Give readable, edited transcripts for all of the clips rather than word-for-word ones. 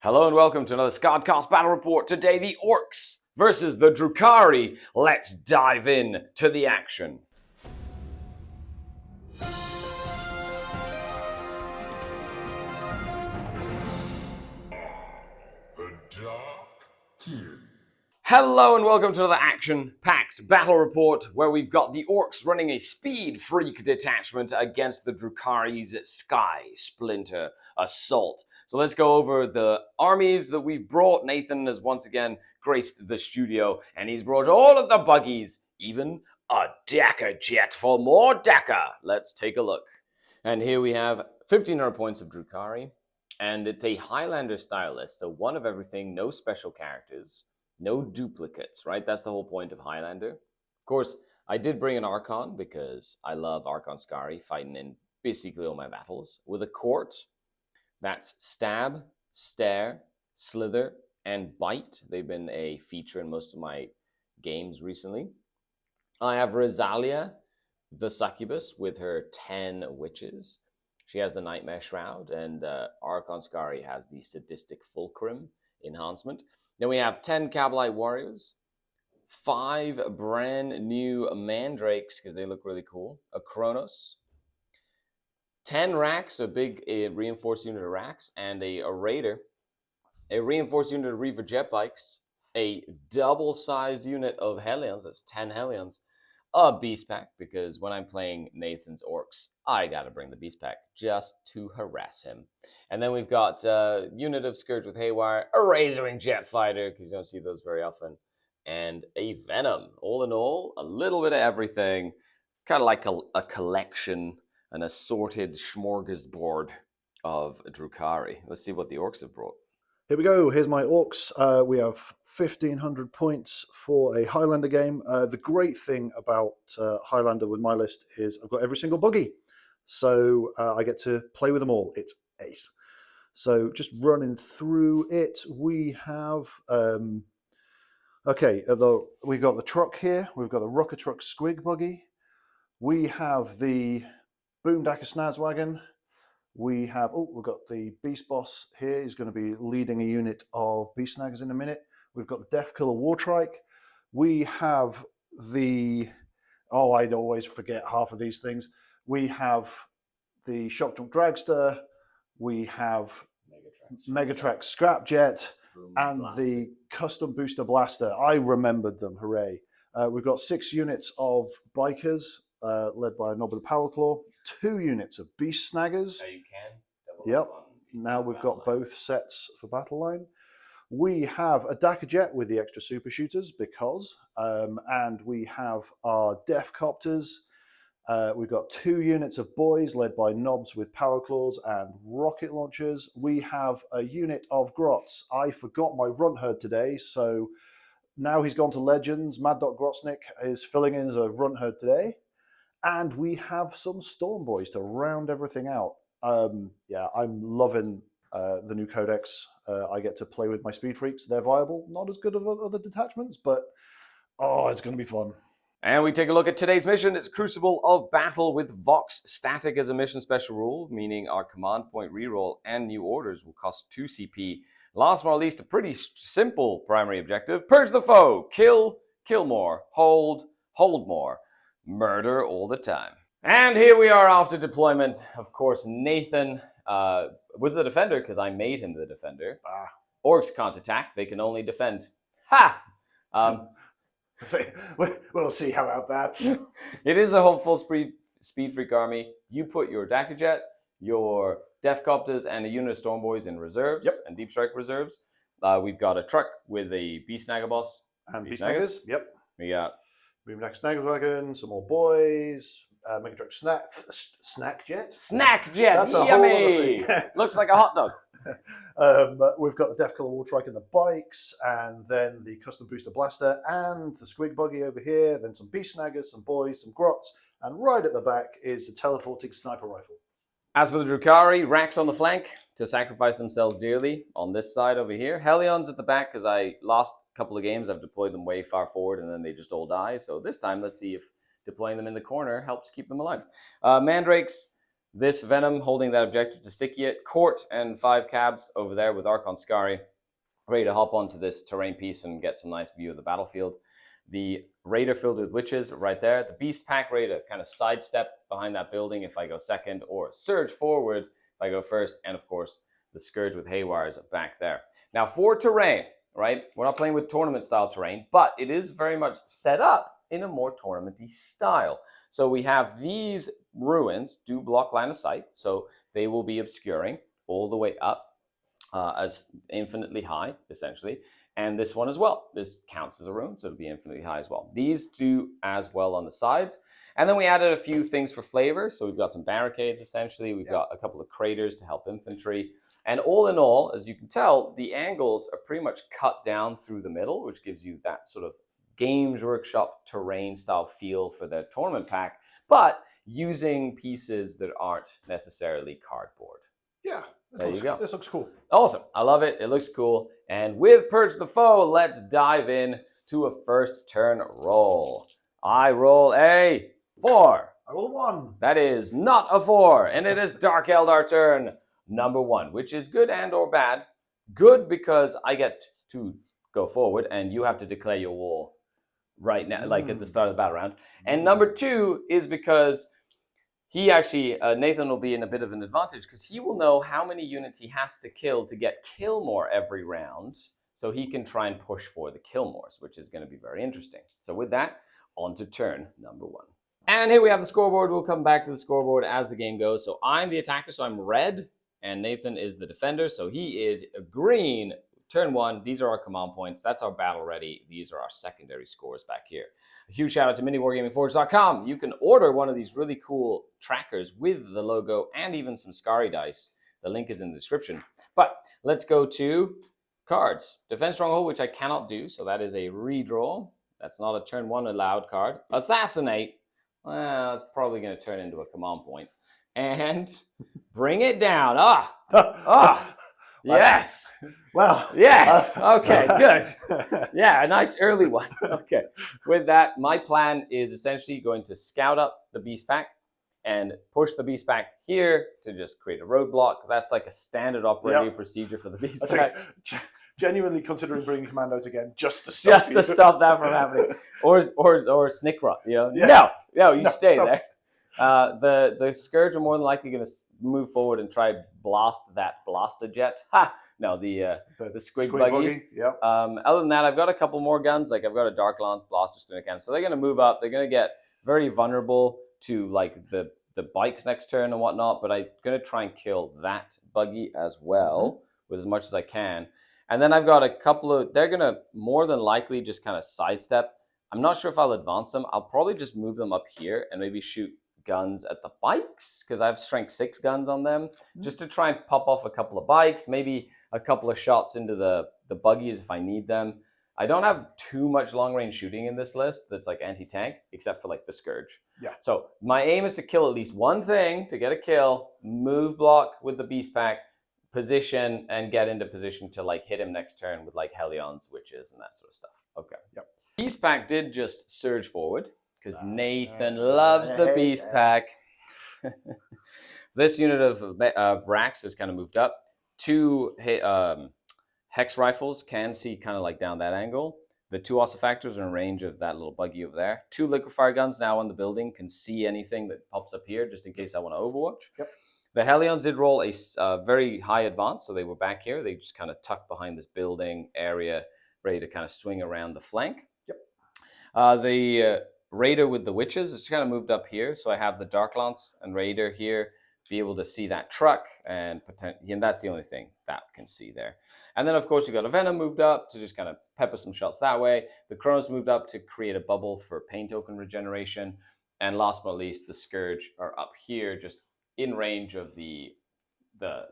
Hello and welcome to another Skaredcast battle report. Today, the Orks versus the Drukhari. Let's dive in to the action. Hello and welcome to another action-packed battle report where we've got the Orks running a Speed Freak detachment against the Drukhari's Sky Splinter Assault. So let's go over the armies that we've brought. Nathan has once again graced the studio and he's brought all of the buggies, even a Dakka jet for more Dakka. Let's take a look. And here we have 1,500 points of Drukhari, and it's a Highlander style list, so one of everything, no special characters. No duplicates, right? That's the whole point of Highlander. Of course, I did bring an Archon because I love Archon Skari fighting in basically all my battles. With a court, that's stab, stare, slither, and bite. They've been a feature in most of my games recently. I have Rosalia, the succubus, with her 10 witches. She has the Nightmare Shroud, and Archon Skari has the Sadistic Fulcrum enhancement. Then we have 10 Kabalite warriors, 5 brand new mandrakes because they look really cool, a Kronos, 10 racks, a big reinforced unit of racks, and a raider, a reinforced unit of Reaver jet bikes, a double-sized unit of hellions, that's 10 hellions, a beast pack, because when I'm playing Nathan's Orks, I gotta bring the beast pack just to harass him. And then we've got a unit of Scourge with Haywire, a razorwing jetfighter, because you don't see those very often, and a Venom. All in all, a little bit of everything, kind of like a collection, an assorted smorgasbord of Drukhari. Let's see what the Orks have brought. Here we go. Here's my Orks. We have 1,500 points for a Highlander game. The great thing about Highlander with my list is I've got every single buggy. So I get to play with them all. It's ace. So just running through it, we have... we've got the truck here. We've got the Rocket Truck Squig buggy. We have the Boomdacker Snaz wagon. We've got the Beast Boss here. He's going to be leading a unit of Beast Snaggers in a minute. We've got the Death Killer Wartrike. We have the... I'd always forget half of these things. We have the Shock Jump Dragster. We have Megatrax Scrapjet and the Custom Booster Blaster. I remembered them, hooray. We've got 6 units of Bikers, led by a Noble Powerclaw. 2 units of Beast Snaggers. So you can. Yep. Now we've got both sets for Battle Line. We have a Dakka Jet with the extra super shooters because, and we have our Death Copters. We've got 2 units of boys led by Knobs with Power Claws and rocket launchers. We have a unit of Grots. I forgot my Runt Herd today, so now he's gone to Legends. Mad Dog Grotsnick is filling in as a Runt Herd today. And we have some Storm Boys to round everything out. I'm loving the new codex. I get to play with my Speed Freaks. They're viable. Not as good as other detachments, but it's going to be fun. And we take a look at today's mission. It's Crucible of Battle with Vox Static as a mission special rule, meaning our command point reroll and new orders will cost 2 CP. Last but not least, a pretty simple primary objective. Purge the foe. Kill more. Hold more. Murder all the time. And here we are after deployment. Of course, Nathan was the defender because I made him the defender. Orcs can't attack. They can only defend. Ha! We'll see how about that. It is a hopeful Speed Freak army. You put your Dakka Jet, your Death Copters, and a unit of Storm Boys in reserves and Deep Strike reserves. We've got a truck with a Beast Snagger boss. And Beast Snaggers. Yep. We got Boomdacker Snagger wagon, some more boys, Megatrax Snack Jet. Snack Jet, That's a yummy! Whole other thing. Looks like a hot dog. We've got the Death Killer Wartrike and the bikes, and then the Custom Booster Blaster, and the Squig Buggy over here, then some Beast Snaggers, some boys, some Grots, and right at the back is the Teleporting Sniper Rifle. As for the Drukhari, racks on the flank to sacrifice themselves dearly on this side over here. Hellions at the back because I lost a couple of games. I've deployed them way far forward and then they just all die. So this time, let's see if deploying them in the corner helps keep them alive. Mandrakes, This Venom holding that objective to sticky it. Court and 5 cabs over there with Archon Skari, ready to hop onto this terrain piece and get some nice view of the battlefield. The Raider filled with witches right there. The Beast Pack ready to kind of sidestep behind that building if I go second, or surge forward if I go first. And of course, the Scourge with Haywires back there. Now for terrain, right? We're not playing with tournament style terrain, but it is very much set up in a more tournamenty style. So we have these ruins do block line of sight, so they will be obscuring all the way up as infinitely high, essentially. And this one as well. This counts as a ruin, so it'll be infinitely high as well. These do as well on the sides. And then we added a few things for flavor. So we've got some barricades, essentially. We've got a couple of craters to help infantry. And all in all, as you can tell, the angles are pretty much cut down through the middle, which gives you that sort of Games Workshop terrain style feel for the tournament pack, but using pieces that aren't necessarily cardboard. Yeah, there you go. This looks cool. Awesome. I love it. It looks cool. And with Purge the Foe, let's dive in to a first turn roll. I roll a 4. I roll a 1. That is not a 4, and it is Dark Eldar turn number 1, which is good and or bad. Good because I get to go forward, and you have to declare your war right now, like at the start of the battle round. And number 2 is because he actually, Nathan will be in a bit of an advantage because he will know how many units he has to kill to get kill more every round, so he can try and push for the kill mores, which is going to be very interesting. So with that, on to turn number 1. And here we have the scoreboard. We'll come back to the scoreboard as the game goes. So I'm the attacker, so I'm red, and Nathan is the defender, so he is green. Turn 1, these are our command points. That's our battle ready. These are our secondary scores back here. A huge shout out to miniwargamingforge.com. You can order one of these really cool trackers with the logo and even some Skari dice. The link is in the description. But let's go to cards. Defense Stronghold, which I cannot do, so that is a redraw. That's not a turn 1 allowed card. Assassinate, well, it's probably going to turn into a command point. And bring it down. Yes. Well. Yes. Okay, good. Yeah, a nice early one. Okay. With that, my plan is essentially going to scout up the beast pack and push the beast pack here to just create a roadblock. That's like a standard operating procedure for the beast pack. Genuinely considering bringing commandos again just to stop that from happening. Or snick rot, you know? Yeah. No, you stay there. The Scourge are more than likely going to move forward and try blast that blaster jet. No, the squig buggy. Yep. Other than that, I've got a couple more guns. Like I've got a Dark Lance blaster spinner cannon. So they're going to move up. They're going to get very vulnerable to like the bikes next turn and whatnot. But I'm going to try and kill that buggy as well with as much as I can. And then I've got a couple of. They're going to more than likely just kind of sidestep. I'm not sure if I'll advance them. I'll probably just move them up here and maybe shoot guns at the bikes because I have strength 6 guns on them just to try and pop off a couple of bikes, maybe a couple of shots into the buggies if I need them. I don't have too much long range shooting in this list that's like anti-tank except for like the Scourge. Yeah. So my aim is to kill at least one thing to get a kill, move block with the beast pack, position and get into position to like hit him next turn with like hellions, witches and that sort of stuff. Okay. Yep. Beast pack did just surge forward because Nathan loves the beast pack. This unit of racks has kind of moved up. 2 hex rifles can see kind of like down that angle. The 2 ossifactors are in range of that little buggy over there. 2 liquefier guns now on the building can see anything that pops up here just in case I want to overwatch. Yep. The Hellions did roll a very high advance, so they were back here. They just kind of tucked behind this building area, ready to kind of swing around the flank. Yep. The Raider with the witches has kind of moved up here, so I have the Dark Lance and Raider here, be able to see that truck, and that's the only thing that can see there. And then, of course, you've got a Venom moved up to just kind of pepper some shots that way. The Chronos moved up to create a bubble for pain token regeneration. And last but not least, the Scourge are up here, just in range of the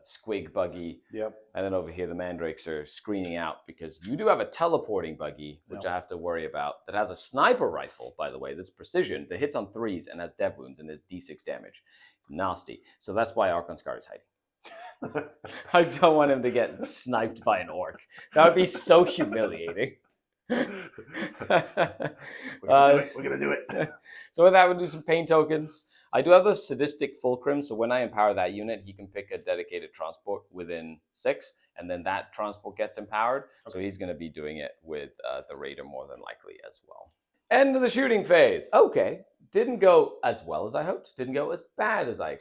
squig buggy. Yep. And then over here, the Mandrakes are screening out because you do have a teleporting buggy, which I have to worry about, that has a sniper rifle, by the way, that's precision, that hits on 3s and has dev wounds and is D6 damage. It's nasty. So that's why Archon Skari is hiding. I don't want him to get sniped by an orc. That would be so humiliating. We're gonna do it. So with that, we'll do some pain tokens. I do have the sadistic fulcrum, so when I empower that unit, he can pick a dedicated transport within 6, and then that transport gets empowered. Okay. So he's going to be doing it with the raider more than likely as well. End of the shooting phase. Okay, didn't go as well as I hoped. Didn't go as bad as I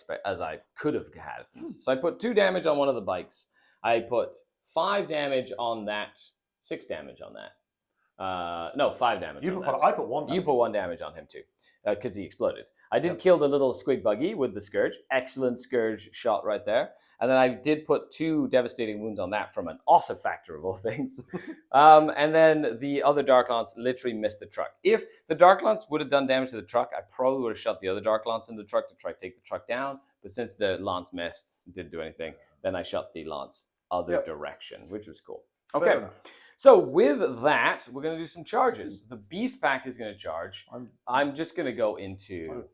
could have had. So I put 2 damage on one of the bikes. I put 5 damage on that. 6 damage on that. No, 5 damage. I put 1 damage. You put 1 damage on him too, because he exploded. I did kill the little squig buggy with the Scourge. Excellent Scourge shot right there. And then I did put 2 devastating wounds on that from an ossifactor of all things. And then the other Dark Lance literally missed the truck. If the Dark Lance would have done damage to the truck, I probably would have shot the other Dark Lance in the truck to try to take the truck down. But since the Lance missed, didn't do anything, then I shot the Lance other direction, which was cool. Okay. So with that, we're going to do some charges. The Beast Pack is going to charge. I'm just going to go into him.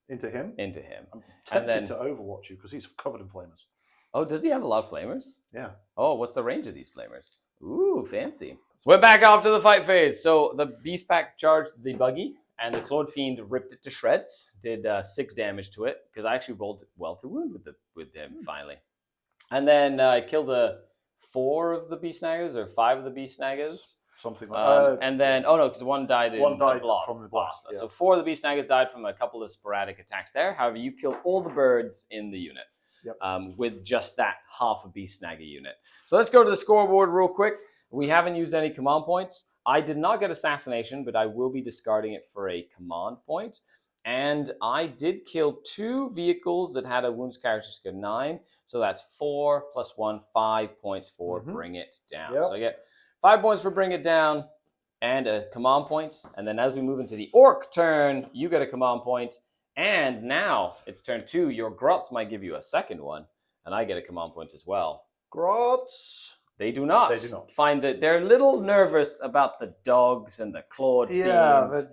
Into him? Into him. I'm tempted to overwatch you because he's covered in flamers. Oh, does he have a lot of flamers? Yeah. Oh, what's the range of these flamers? Ooh, fancy. So we're back after the fight phase. So the Beast Pack charged the buggy, and the Claude Fiend ripped it to shreds. Did 6 damage to it, because I actually rolled well to wound with him, finally. And then I killed 4 of the Beast Snaggers, or 5 of the Beast Snaggers. Something like that. And then, because one died from the blast. Yeah. So 4 of the Beast Snaggers died from a couple of sporadic attacks there. However, you killed all the birds in the unit with just that half a Beast Snagger unit. So let's go to the scoreboard real quick. We haven't used any command points. I did not get Assassination, but I will be discarding it for a command point. And I did kill 2 vehicles that had a wounds characteristic of 9. So that's 4 plus 1, 5 points for bring it down. So I get 5 points for bring it down and a command point. And then as we move into the orc turn, you get a command point. And now it's turn 2. Your grots might give you a second one. And I get a command point as well. Grots? They do not. They do not. Find that they're a little nervous about the dogs and the clawed fiends.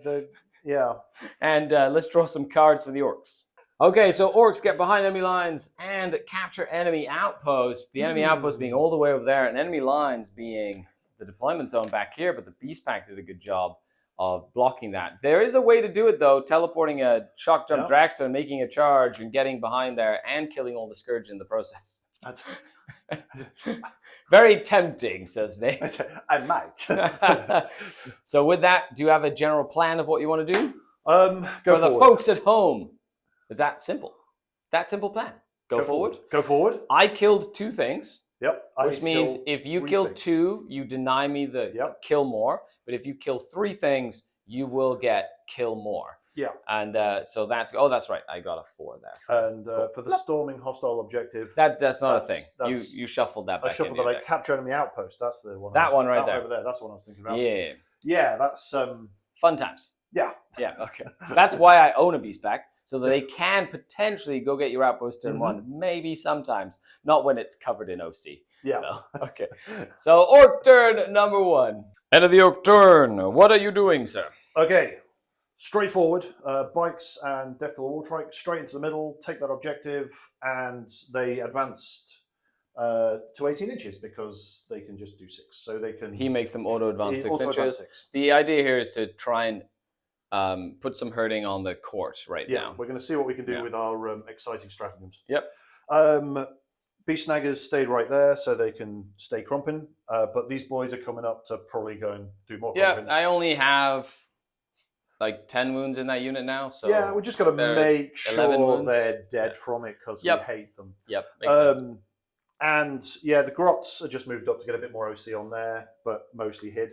Yeah. And let's draw some cards for the orcs. Okay, so orcs get behind enemy lines and capture enemy outpost. The enemy outpost being all the way over there, and enemy lines being the deployment zone back here, but the Beast Pack did a good job of blocking that. There is a way to do it, though, teleporting a shock jump dragster and making a charge and getting behind there and killing all the Scourge in the process. That's very tempting, says Nate. I might. So with that, do you have a general plan of what you want to do? Go for forward. The folks at home, is that simple? That simple plan. Go forward. Go forward. I killed 2 things. Yep. Which means if you kill 2, you deny me the kill more. But if you kill 3 things, you will get kill more. Yeah. And so that's right. I got a 4 there. And for the storming hostile objective, that's not a thing. You shuffled that back. I shuffled that back. Capture enemy outpost. That's the one. That one right there. Over there. That's what I was thinking about. Yeah. Yeah. That's fun times. Yeah. Yeah. Okay. That's why I own a Beast Pack, so that they can potentially go get your outpost turn 1. Maybe sometimes, not when it's covered in OC. Yeah. No? Okay. So orc turn number 1. End of the orc turn. What are you doing, sir? Okay. Straightforward, bikes and Death Killer Wartrike straight into the middle, take that objective, and they advanced to 18 inches because they can just do 6. So they can. He makes them auto advance 6 inches. The idea here is to try and put some hurting on the court now. Yeah, we're going to see what we can do with our exciting stratagems. Yep. Beast Snaggers stayed right there, so they can stay crumping. But these boys are coming up to probably go and do more crumping. Yeah, I only have like 10 wounds in that unit now. So yeah, we just got to make sure they're dead from it because we hate them. Yep. Makes sense. And yeah, the grots are just moved up to get a bit more OC on there, but mostly hid.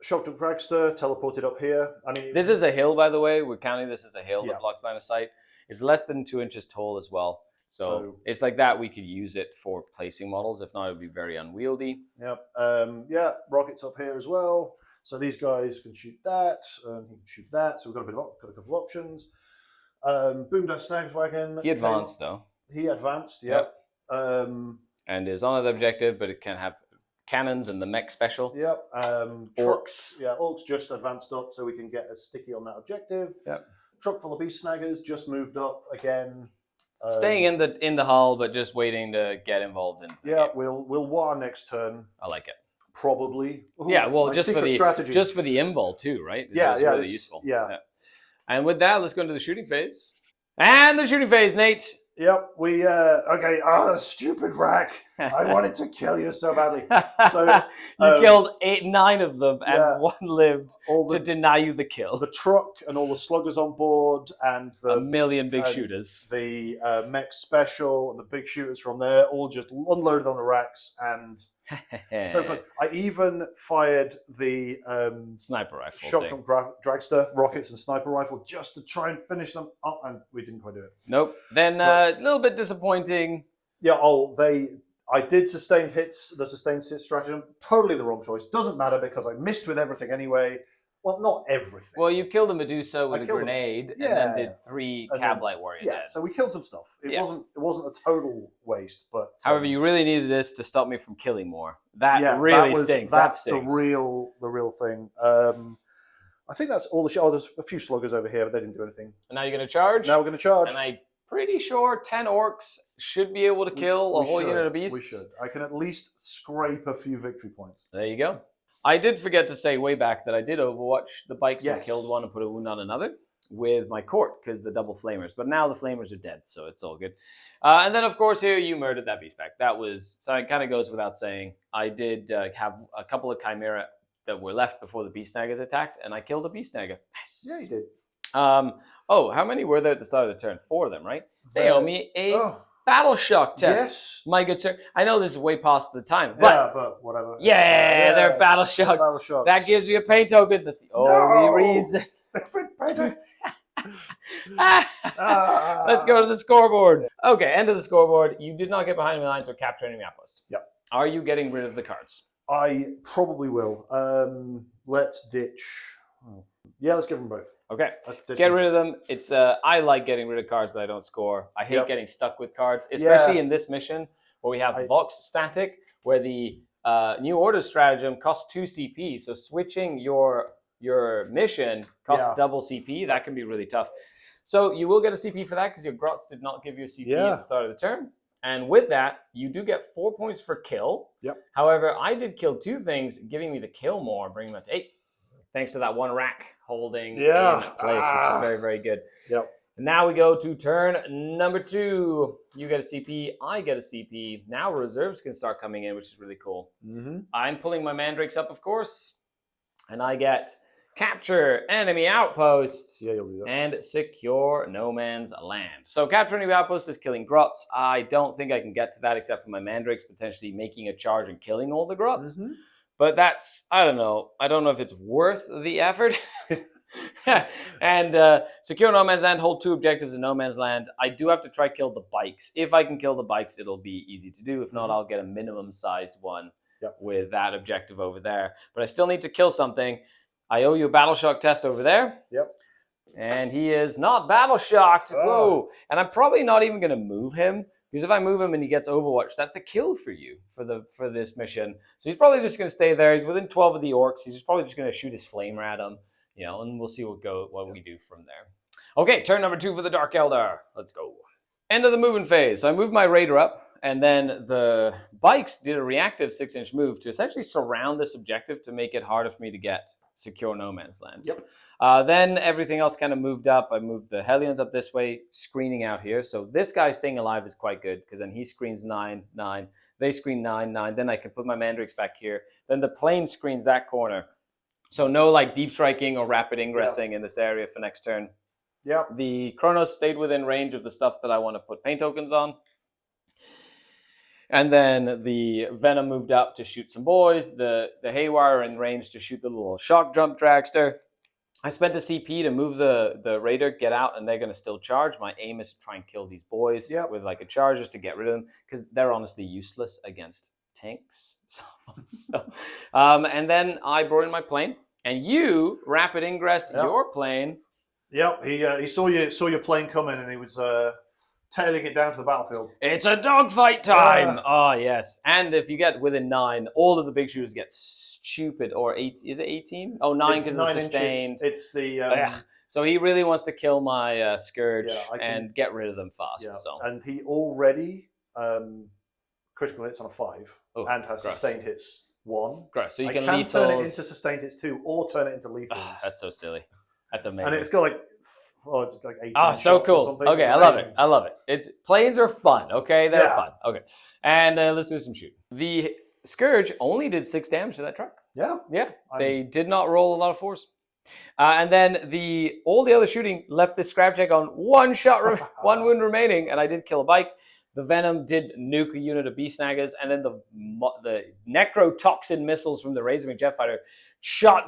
Shock Jump Dragster teleported up here. I mean, this is a hill, by the way. We're counting this as a hill that blocks line of sight. It's less than 2 inches tall as well. So it's like that. We could use it for placing models. If not, it would be very unwieldy. Yep. Rockets up here as well. So these guys can shoot that, he can shoot that. So we've got a couple of options. Boomdash Snags Wagon. He advanced though. He advanced, yep. And is on the objective, but it can have cannons and the mech special. Yep. Orcs. Orcs just advanced up so we can get a sticky on that objective. Yep. Truck full of Beast Snaggers just moved up again. Staying in the hull, but just waiting to get involved in. Yeah, we'll war next turn. I like it. Probably. Ooh, yeah, well, just for the invul too, right? It's really useful. Yeah. And with that, let's go into the shooting phase. And the shooting phase, Nate. Yep, okay, stupid rack. I wanted to kill you so badly. So you killed 9 of them, and one lived to deny you the kill. The truck and all the sluggers on board, and a million big shooters. The mech special and the big shooters from there, all just unloaded on the racks, and so close. I even fired the sniper rifle, shock dragster rockets and sniper rifle just to try and finish them up, and we didn't quite do it. Nope. Then a little bit disappointing. Yeah. I did sustained hits. The sustained hit stratagem, totally the wrong choice. Doesn't matter because I missed with everything anyway. Well, not everything. Well, you killed a Medusa with a grenade, and then did 3 Cablite warrior deaths. So we killed some stuff. It wasn't a total waste, but however, you really needed this to stop me from killing more. That really stinks. That's the real thing. I think that's all the. There's a few sluggers over here, but they didn't do anything. And now you're going to charge. Now we're going to charge. And I'm pretty sure 10 orcs should be able to kill a whole unit of beasts. We should. I can at least scrape a few victory points. There you go. I did forget to say way back that I did overwatch the bikes and killed one and put a wound on another with my court because the double flamers. But now the flamers are dead, so it's all good. And then, of course, here you murdered that beast pack. So it kind of goes without saying. I did have a couple of chimera that were left before the beast snaggers attacked, and I killed a beast snagger. Nice. Yeah, you did. How many were there at the start of the turn? 4 of them, right? They owe me a battle shock test. Yes. My good sir. I know this is way past the time. But but whatever. Yeah, they're battle shock. That gives me a pain token. That's the only reason. Let's go to the scoreboard. Okay, end of the scoreboard. You did not get behind enemy lines or capture enemy outpost. Yep. Are you getting rid of the cards? I probably will. Let's ditch. Yeah, let's give them both. Okay, get rid of them. It's I like getting rid of cards that I don't score. I hate getting stuck with cards, especially in this mission where we have Vox static, where the New Order stratagem costs 2 CP. So switching your mission costs double CP. That can be really tough. So you will get a CP for that because your Grots did not give you a CP at the start of the turn. And with that, you do get 4 points for kill. Yep. However, I did kill 2 things, giving me the kill more, bringing them to 8. Thanks to that one rack holding in place, which is very, very good. Yep. And now we go to turn number 2. You get a CP, I get a CP. Now reserves can start coming in, which is really cool. Mm-hmm. I'm pulling my mandrakes up, of course, and I get capture enemy outposts and secure no man's land. So capture enemy outpost is killing Grots. I don't think I can get to that except for my mandrakes potentially making a charge and killing all the Grots. Mm-hmm. But that's, I don't know. I don't know if it's worth the effort. And secure no man's land, hold 2 objectives in no man's land. I do have to try kill the bikes. If I can kill the bikes, it'll be easy to do. If not, I'll get a minimum sized one with that objective over there. But I still need to kill something. I owe you a battle shock test over there. Yep. And he is not battle shocked. Whoa. And I'm probably not even going to move him. Because if I move him and he gets Overwatch, that's a kill for you for this mission. So he's probably just going to stay there. He's within 12 of the orcs. He's probably just going to shoot his flamer at him, and we'll see what we do from there. Okay, turn number 2 for the Dark Eldar. Let's go. End of the moving phase. So I moved my raider up, and then the bikes did a reactive 6-inch move to essentially surround this objective to make it harder for me to get secure no man's land. Yep. Then everything else kind of moved up. I moved the hellions up this way, screening out here. So this guy staying alive is quite good because then he screens 9, 9. They screen 9, 9. Then I can put my mandrakes back here. Then the plane screens that corner. So no deep striking or rapid ingressing in this area for next turn. Yep. The Chronos stayed within range of the stuff that I want to put paint tokens on. And then the Venom moved up to shoot some boys. The Haywire in range to shoot the little shock jump dragster. I spent a CP to move the Raider, get out, and they're going to still charge. My aim is to try and kill these boys with a charge just to get rid of them because they're honestly useless against tanks. And then I brought in my plane, and you rapid ingressed your plane. Yep, he saw your plane coming, and he was tailing it down to the battlefield. It's a dogfight time! Yes. And if you get within 9, all of the big shooters get stupid, or 8, is it 18? Oh, 9 because it's sustained. It's the... So he really wants to kill my Scourge and get rid of them fast. Yeah. So. And he already critical hits on a 5 and has sustained hits 1. Gross. So you I can can turn it lethals. into sustained hits 2, or turn it into lethals. Oh, that's so silly. That's amazing. And it's got like, it's like 18 oh, so shots or cool. something. Okay, It's I love amazing. it. I love it. It's planes are fun. Okay, they're Yeah. fun. Okay, and let's do some shooting. The Scourge only did 6 damage to that truck. Yeah. Yeah, they did not roll a lot of 4s. And then all the other shooting left this scrap check on 1 shot, 1 wound remaining, and I did kill a bike. The Venom did nuke a unit of Beast Snaggers, and then the Necrotoxin missiles from the razorwing jetfighter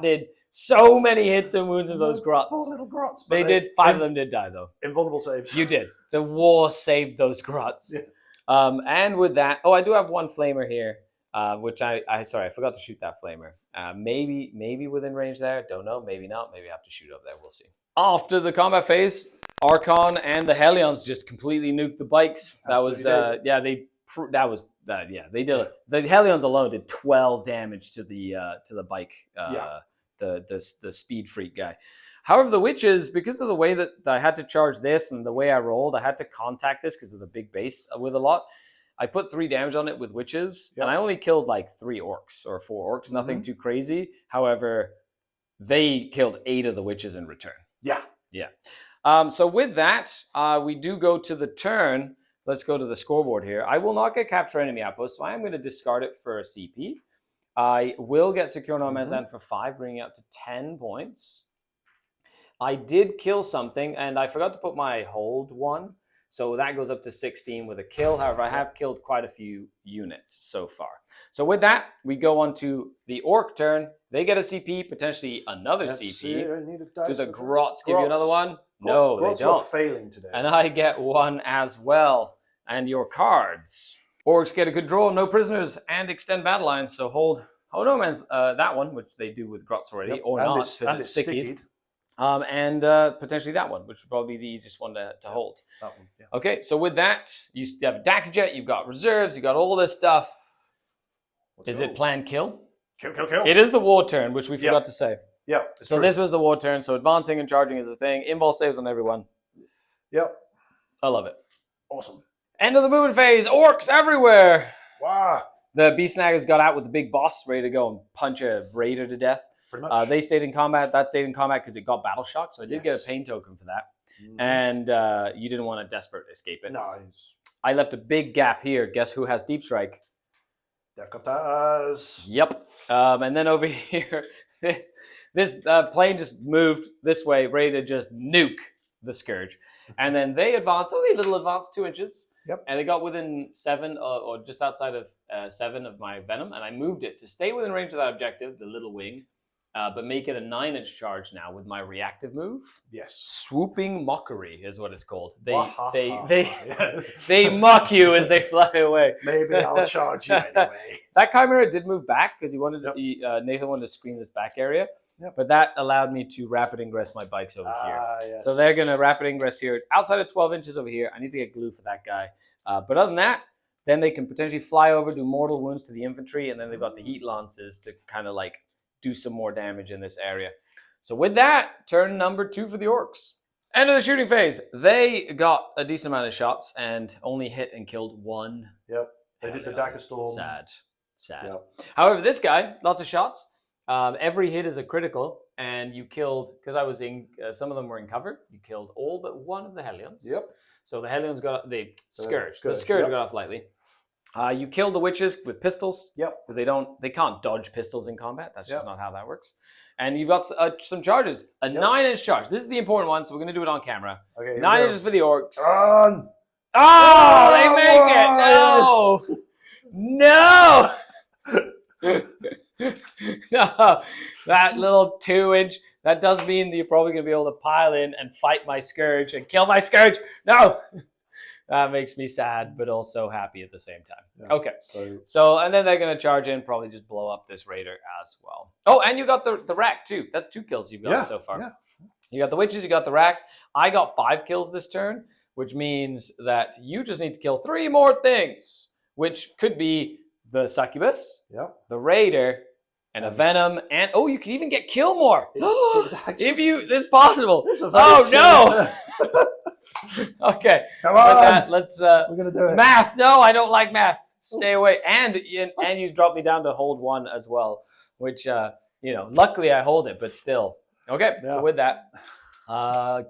did so many hits and wounds as those grots. Poor little grots. They did. 5 of them did die, though. Invulnerable saves. You did. The war saved those grots. Yeah. And with that, I do have 1 flamer here, which I forgot to shoot that flamer. Maybe within range there. Don't know. Maybe not. Maybe I have to shoot up there. We'll see. After the combat phase, Archon and the Hellions just completely nuked the bikes. That was they did it. The Hellions alone did 12 damage to the bike. The Speed Freak guy. However, the witches, because of the way that I had to charge this and the way I rolled, I had to contact this because of the big base with a lot. I put 3 damage on it with witches, and I only killed like 3 orcs or 4 orcs, nothing too crazy. However, they killed 8 of the witches in return. Yeah. So with that, we do go to the turn. Let's go to the scoreboard here. I will not get capture enemy outpost, so I am going to discard it for a CP. I will get secure no man's land for 5, bringing it up to 10 points. I did kill something, and I forgot to put my hold 1. So that goes up to 16 with a kill. However, I have killed quite a few units so far. So with that, we go on to the orc turn. They get a CP, potentially another CP. Do the grots give you another one? No, they don't. Failing today. And I get 1 as well. And your cards. Orcs get a good draw, no prisoners, and extend battle lines. So hold no man's that one, which they do with grots already, or not, because it's sticky. And potentially that one, which would probably be the easiest one to hold. That one, yeah. Okay, so with that, you have a Dacajet, you've got reserves, you've got all this stuff. Is it planned kill? Kill. It is the war turn, which we forgot to say. Yeah. So this was the war turn, so advancing and charging is a thing. Involve saves on everyone. Yep. I love it. Awesome. End of the movement phase, orcs everywhere. Wow. The Beast Snaggers got out with the big boss, ready to go and punch a raider to death. Pretty much. They stayed in combat. That stayed in combat because it got battle shock, so I did get a pain token for that. And you didn't want to desperate escape it. No. I left a big gap here. Guess who has Deep Strike? Deathcopters. Yep. And then over here, this plane just moved this way, ready to just nuke the Scourge. And then they advanced, a little advanced, 2 inches. Yep. And they got within 7 or just outside of 7 of my Venom. And I moved it to stay within range of that objective, the little wing, but make it a 9-inch charge now with my reactive move. Yes. Swooping Mockery is what it's called. They they mock you as they fly away. Maybe I'll charge you anyway. That Chimera did move back because he wanted Nathan wanted to screen this back area. Yep. But that allowed me to rapid ingress my bikes over here. Yes. So they're going to rapid ingress here. Outside of 12 inches over here, I need to get glue for that guy. But other than that, then they can potentially fly over, do mortal wounds to the infantry, and then they've got the heat lances to kind of like do some more damage in this area. So with that, turn number 2 for the orcs. End of the shooting phase. They got a decent amount of shots and only hit and killed 1. Yep. They did the Dagger Storm. Sad. Yep. However, this guy, lots of shots. Every hit is a critical, and you killed, because I was in, some of them were in cover, you killed all but 1 of the Hellions. Yep. So the Hellions got, the Scourge got off lightly. You killed the witches with pistols. Yep. Because they can't dodge pistols in combat. That's just not how that works. And you've got some charges. A 9-inch charge. This is the important one, so we're going to do it on camera. Okay. 9 inches for the orcs. Run! Oh, they make it! No! No, that little 2-inch, that does mean that you're probably going to be able to pile in and fight my Scourge and kill my Scourge. No! That makes me sad, but also happy at the same time. Yeah. Okay, so and then they're going to charge in, probably just blow up this raider as well. Oh, and you got the rack too. That's 2 kills you've got so far. Yeah. You got the witches, you got the racks. I got 5 kills this turn, which means that you just need to kill 3 more things, which could be the succubus, the raider, and a venom, and you can even get kill more. It's possible. No! Okay. Come on. With that, let's we're gonna do it. Math. No, I don't like math. Stay away. And you dropped me down to hold 1 as well, which, luckily I hold it, but still. Okay, so with that,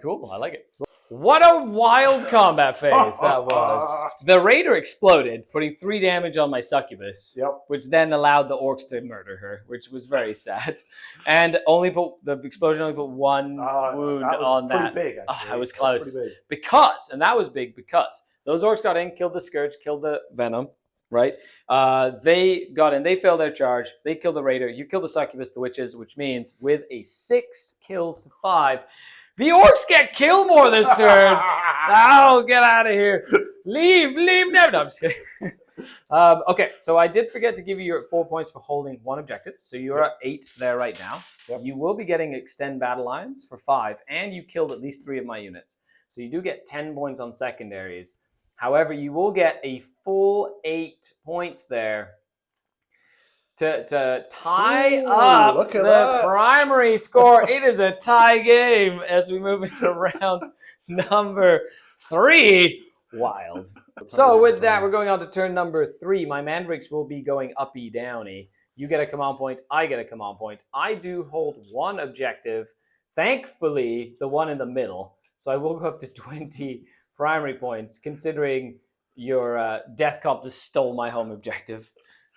cool, I like it. What a wild combat phase that was. The Raider exploded, putting 3 damage on my succubus, which then allowed the orcs to murder her, which was very sad. And the explosion only put 1 wound on that. Pretty big, actually. I was close. That was big because those orcs got in, killed the Scourge, killed the Venom, right? They got in, they failed their charge, they killed the Raider, you killed the succubus, the witches, which means with a 6 kills to 5, the orcs get kill more this turn. Oh, get out of here. Leave now. No, I'm just kidding. Okay, so I did forget to give you your 4 points for holding 1 objective. So you're at 8 there right now. You will be getting extend battle lines for 5, and you killed at least 3 of my units. So you do get 10 points on secondaries. However, you will get a full 8 points there to tie up the primary score. It is a tie game as we move into round number 3. Wild. So with that, we're going on to turn number 3. My mandrakes will be going uppy downy. You get a command point. I get a command point. I do hold 1 objective. Thankfully, the one in the middle. So I will go up to 20 primary points, considering your Death Cop just stole my home objective.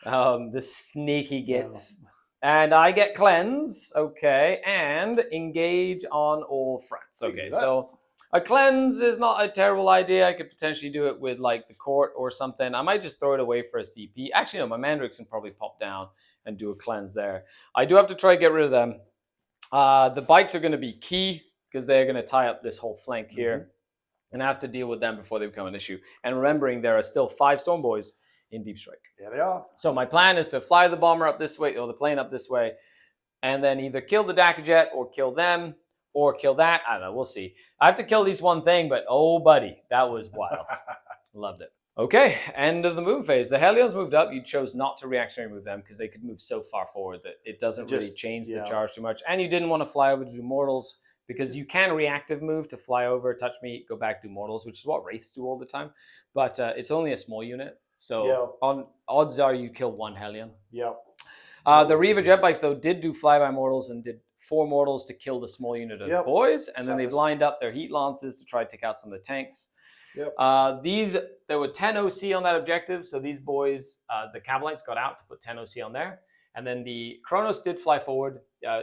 The sneaky gits. And I get cleanse, okay, and engage on all fronts. Okay, so a cleanse is not a terrible idea. I could potentially do it with like the court or something. I might just throw it away for a CP. Actually, no, my mandrakes can probably pop down and do a cleanse there. I do have to try to get rid of them. The bikes are going to be key because they're going to tie up this whole flank here. And I have to deal with them before they become an issue. And remembering there are still 5 Storm Boys in Deep Strike. Yeah, they are. So my plan is to fly the bomber up this way, or the plane up this way, and then either kill the Dakajet or kill them, or kill that. I don't know, we'll see. I have to kill at least one thing, but oh buddy, that was wild. Loved it. Okay, end of the move phase. The Hellions moved up. You chose not to reactionary move them because they could move so far forward that it doesn't really change the charge too much. And you didn't want to fly over to do mortals because you can reactive move to fly over, touch me, go back, do mortals, which is what Wraiths do all the time. But it's only a small unit. So on odds are you kill 1 Hellion. The Reaver jet bikes, though, did do flyby mortals and did 4 mortals to kill the small unit of boys. And then they've lined up their heat lances to try to take out some of the tanks. There were 10 OC on that objective. So these boys, the Cavalites got out to put 10 OC on there. And then the Kronos did fly forward.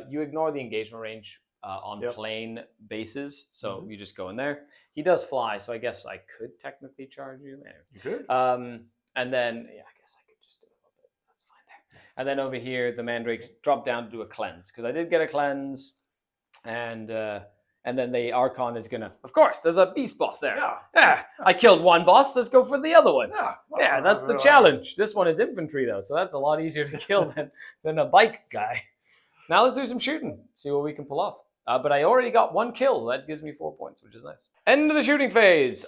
You ignore the engagement range on plane bases. So you just go in there. He does fly, so I guess I could technically charge you. You could. And then, I guess I could just do a little bit. That's fine there. And then over here, the mandrakes drop down to do a cleanse. Because I did get a cleanse. And then the Archon is going to... Of course, there's a beast boss there. I killed 1 boss. Let's go for the other one. That's the challenge. This one is infantry, though. So that's a lot easier to kill than a bike guy. Now let's do some shooting. See what we can pull off. But I already got 1 kill. That gives me 4 points, which is nice. End of the shooting phase.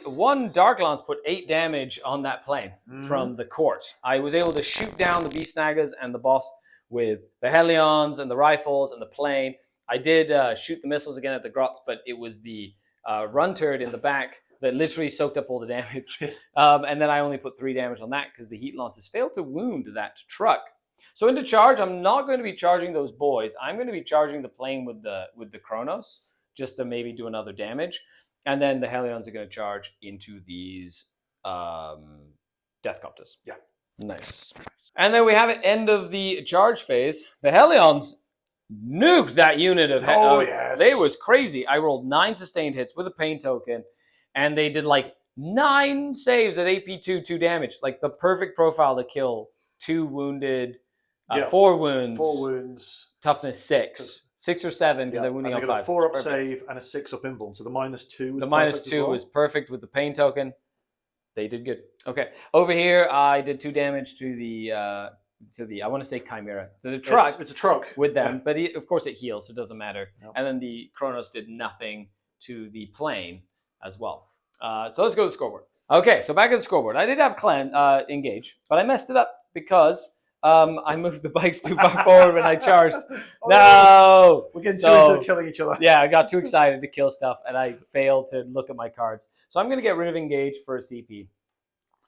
One Dark Lance put 8 damage on that plane from the court. I was able to shoot down the Beast Snaggers and the boss with the Hellions and the rifles and the plane. I did shoot the missiles again at the grots, but it was the run turret in the back that literally soaked up all the damage. And then I only put 3 damage on that because the heat lances failed to wound that truck. So into charge, I'm not going to be charging those boys. I'm going to be charging the plane with the Kronos just to maybe do another damage. And then the Hellions are going to charge into these Deathcopters. Nice. And then we have it, end of the charge phase. The Hellions nuked that unit of... They was crazy. I rolled 9 sustained hits with a pain token, and they did like 9 saves at AP2, 2 damage. Like the perfect profile to kill 2 wounded... 4 wounds. 4 wounds. Toughness 6. 6 or 7 because I'm wounding on 5. A 4 up save and a 6 up invuln. So the -2 was the -2 was perfect with the pain token. They did good. Okay. Over here, I did 2 damage to the I want to say Chimera. The truck. It's a truck. With them. But of course it heals, so it doesn't matter. And then the Kronos did nothing to the plane as well. So let's go to the scoreboard. Okay, so back at the scoreboard. I did have engage, but I messed it up because... I moved the bikes too far forward when I charged. No! We're getting too into killing each other. Yeah, I got too excited to kill stuff, and I failed to look at my cards. So I'm going to get rid of engage for a CP.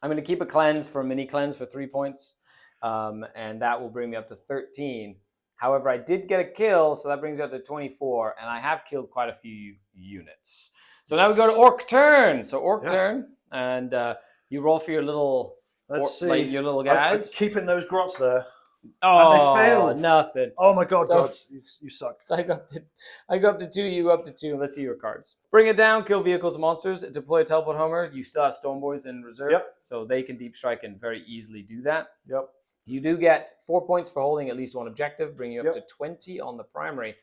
I'm going to keep a cleanse for a mini cleanse for 3 points, and that will bring me up to 13. However, I did get a kill, so that brings me up to 24, and I have killed quite a few units. So now we go to Orc turn. So Orc turn, and you roll for your little, your little guys. I'm keeping those grots there. Oh, and they failed. Nothing. Oh my god, gods, you suck. So I go up to 2, you go up to 2. Let's see your cards. Bring it down, kill vehicles and monsters, deploy a teleport homer. You still have Storm Boys in reserve, so they can deep strike and very easily do that. Yep. You do get 4 points for holding at least one objective, bring you up to 20 on the primary.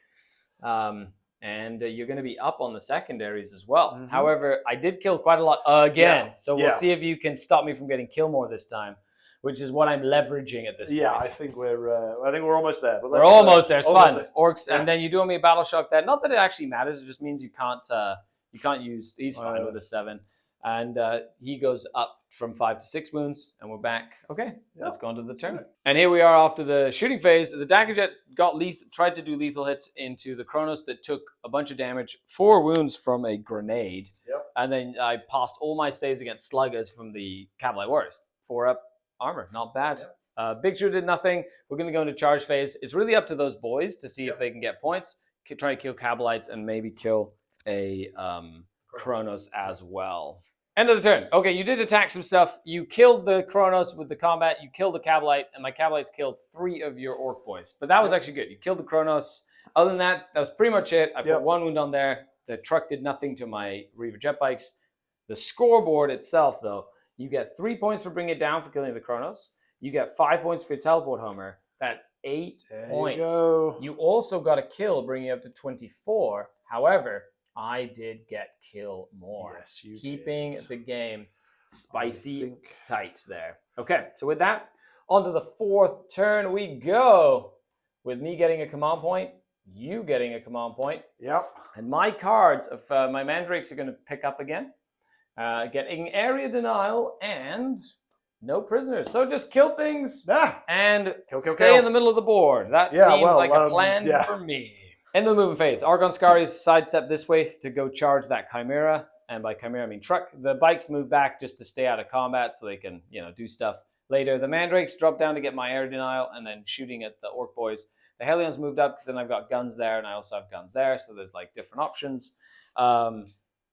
And you're going to be up on the secondaries as well. Mm-hmm. However, I did kill quite a lot again, so we'll see if you can stop me from getting kill more this time, which is what I'm leveraging at this point. Yeah, I think we're almost there. But we're almost there. It's fun. Orcs, and then you do me a battle shock that. Not that it actually matters. It just means you can't use. He's fine with a 7, and he goes up from 5 to 6 wounds, and we're back. Okay, let's go on to the turn. And here we are after the shooting phase. The dagger jet tried to do lethal hits into the Kronos that took a bunch of damage, 4 wounds from a grenade, and then I passed all my saves against sluggers from the Cavalry Warriors. 4 up. Armor, not bad. Big Shrew did nothing. We're going to go into charge phase. It's really up to those boys to see if they can get points. Try to kill Cabalites and maybe kill a Kronos as well. End of the turn. Okay, you did attack some stuff. You killed the Kronos with the combat. You killed the Cabalite, and my Cabalites killed 3 of your Orc boys. But that was actually good. You killed the Kronos. Other than that, that was pretty much it. I put 1 wound on there. The truck did nothing to my Reaver jet bikes. The scoreboard itself, though, you get 3 points for bringing it down for killing the Kronos. You get 5 points for your teleport homer. That's 8 points. You also got a kill, bringing it up to 24. However, I did get kill more. Yes, you keeping did. the game spicy tight there. Okay, so with that, on to the 4th turn we go. With me getting a command point, you getting a command point. Yep. And my cards of my mandrakes are going to pick up again. Getting area denial and no prisoners. So just kill things and stay in the middle of the board. That seems like a plan for me. End of the movement phase. Argon Skaris sidestep this way to go charge that Chimera. And by Chimera, I mean truck. The bikes move back just to stay out of combat so they can, do stuff later. The Mandrakes drop down to get my air denial and then shooting at the Orc boys. The Hellions moved up because then I've got guns there and I also have guns there. So there's like different options. The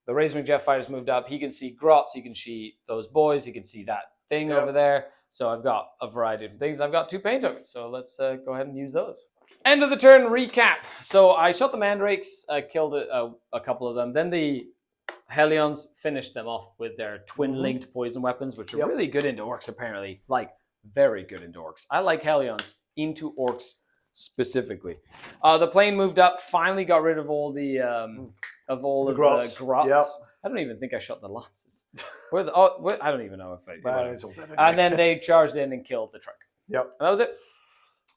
razorwing jetfighters moved up. He can see grots. He can see those boys. He can see that thing over there. So I've got a variety of different things. I've got 2 pain tokens. So let's go ahead and use those. End of the turn recap. So I shot the Mandrakes, killed a couple of them. Then the Hellions finished them off with their twin-linked poison weapons, which are really good into Orcs, apparently. Like, very good into Orcs. I like Hellions into Orcs specifically. The plane moved up, finally got rid of all the grots. Yep. I don't even think I shot the Lances. I don't even know if I did. And then they charged in and killed the truck. Yep. And that was it.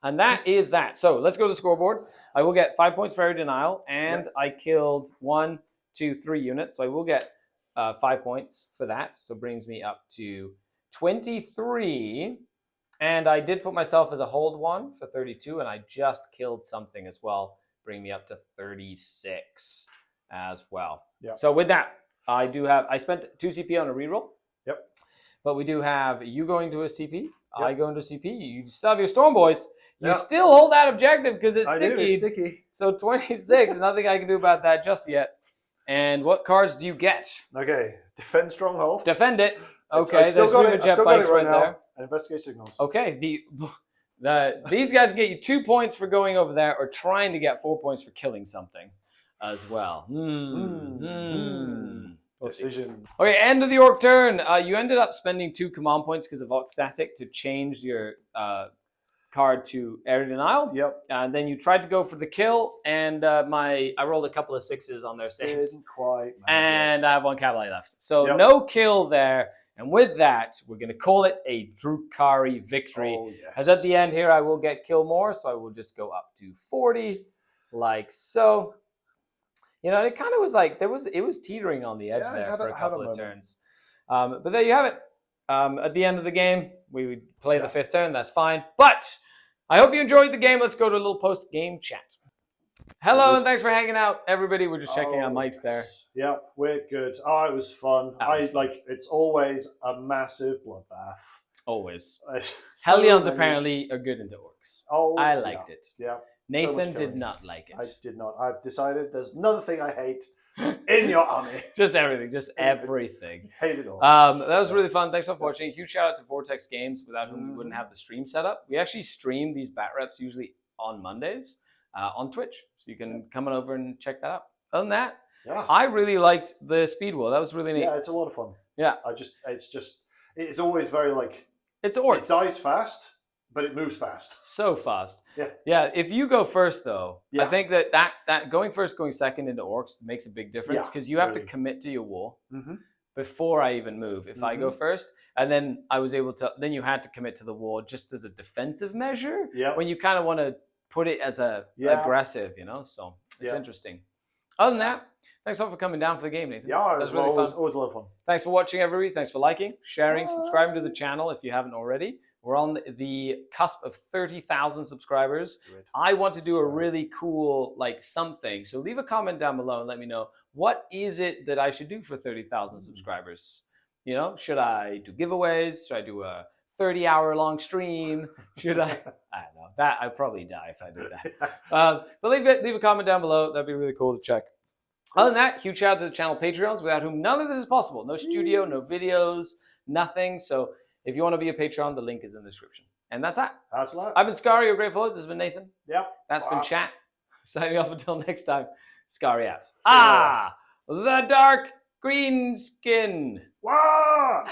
And that is that. So let's go to the scoreboard. I will get 5 points for area denial, and I killed 1, 2, 3 units. So I will get 5 points for that. So it brings me up to 23. And I did put myself as a hold 1 for 32, and I just killed something as well, bring me up to 36 as well. Yep. So with that, I spent 2 CP on a reroll. Yep. But we do have you going to a CP. Yep. I go into CP. You still have your Storm Boys. You Yep. still hold that objective because it's I do, sticky. it's sticky. So 26, nothing I can do about that just yet. And what cards do you get? Okay, defend stronghold. Defend it. Okay, there's Reaver jet bikes right there. And investigate signals. Okay, these guys get you 2 points for going over there, or trying to get 4 points for killing something as well. Decision. Okay, end of the Orc turn. You ended up spending 2 command points because of Vox Static to change your card to area denial. Yep. And then you tried to go for the kill, and I rolled a couple of 6s on their saves. Didn't quite. And I have 1 cavalry left. So no kill there. And with that, we're going to call it a Drukhari victory. Oh, yes. As at the end here, I will get kill more, so I will just go up to 40, like so. It kind of was like, it was teetering on the edge there for a couple of turns. But there you have it. At the end of the game, we would play the 5th turn. That's fine. But I hope you enjoyed the game. Let's go to a little post-game chat. Hello, and thanks for hanging out, everybody. We're just checking out mics there. Yeah, we're good. Oh, it was fun. It's always a massive bloodbath. Always. So Hellions many- apparently are good into orcs. Oh, I liked it. Yeah. Nathan So did not like it. I did not. I've decided there's another thing I hate in your army. Just everything. Just everything. Hate it all. That was really fun. Thanks for watching. Huge shout out to Vortex Games, without whom we wouldn't have the stream set up. We actually stream these bat reps usually on Mondays on Twitch, so you can come on over and check that out. Other than that, I really liked the speed wheel. That was really neat. Yeah, it's a lot of fun. Yeah, it's always very it's orcs. It dies fast, but it moves fast. So fast. Yeah. Yeah. If you go first, though, I think that going first, going second into orcs makes a big difference because you have to commit to your wall before I even move. If I go first, and then I was able to, then you had to commit to the wall just as a defensive measure. Yeah. When you kind of want to put it as a aggressive, So it's interesting. Other than that, thanks all for coming down for the game, Nathan. Yeah, that's really fun. Always a lot of fun. Thanks for watching, everybody. Thanks for liking, sharing, subscribing to the channel if you haven't already. We're on the cusp of 30,000 subscribers. I want to do a really cool something. So leave a comment down below and let me know, what is it that I should do for 30,000 subscribers? Should I do giveaways? Should I do a 30-hour-long stream? Should I? I don't know. That I'd probably die if I did that. But leave a comment down below. That'd be really cool to check. Other than that, huge shout out to the channel Patreons, without whom none of this is possible. No studio, no videos, nothing. So if you want to be a Patreon, the link is in the description. And that's that. That's that. I've been Skari, your grateful host. This has been Nathan. Yeah. That's been Chat. Signing off until next time. Skari out. The dark green skin. Wow!